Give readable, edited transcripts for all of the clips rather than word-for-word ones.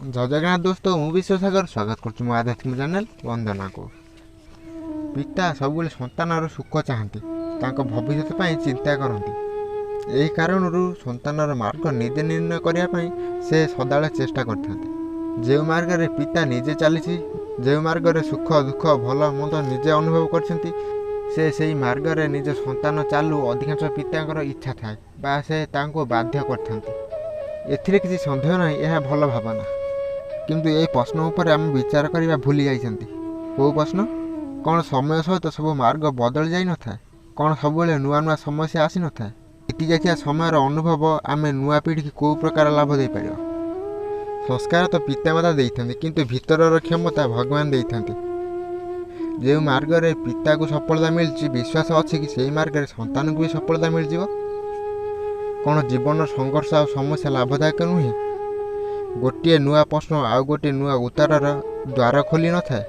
जय जगन्नाथ दोस्तों मु विश्वसागर स्वागत कर आध्यात्मिक चैनल वंदना को। पिता सब सन्तान सुख चाहती भविष्य चिंता करती। यही कारण सन्तान मार्ग निजे निर्णय करने से सदा चेष्टा करते। जो मार्ग रे पिता निजे चली जो मार्ग रे सुख दुख भल मंद निजे अनुभव कर मार्ग रे निज सन्तान चालू अधिकांश पिता इच्छा थाए बा से बाध्य करते। किसी सन्देह नहीं, यह भल भावना। किंतु यही प्रश्न उपर आम विचार करने भूली जाइछंती। को प्रश्न कौन समय सहित सब मार्ग बदल जाई न थाए? कौन सब नुआ नुआ समस्या आसी न थाए? बीती जाइथिया समय अनुभव आम नुआ पीढ़ी की को प्रकार लाभ दे पार? संस्कार तो पितामाता देइथंती, किंतु भीतर क्षमता भगवान देइथंती। जो मार्ग रे पिता को सफलता मिलची विश्वास अच्छी कि से मार्ग रे संतान को भी सफलता मिल जिवो। कौन जीवन संघर्ष आ समस्या लाभदायक नुहे? गोटे नुआ प्रश्न आउ गोटे नुआ उत्तर द्वार खोली न थाए।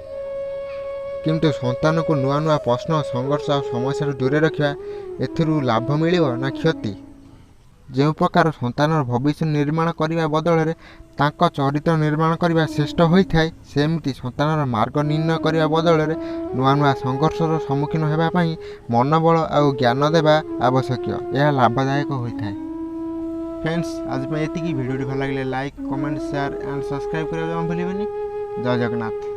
किंतु संतान को नुआ नुआ प्रश्न संघर्ष आ समस्या दूर रखा एथुरु लाभ मिलिबो ना क्षति? जो प्रकार संतान भविष्य निर्माण करने बदल में तांको चरित्र निर्माण करने श्रेष्ठ होता है, सेमती संतान मार्ग निर्णय करने बदल में नुआ नुआ संघर्षर सम्मुखीन होगापी मनोबल आ ज्ञान देवा आवश्यक। यह लाभदायक होता है। फ्रेंड्स आज ये वीडियो भल लगे like comment share and subscribe करने भूलें। जय जगन्नाथ।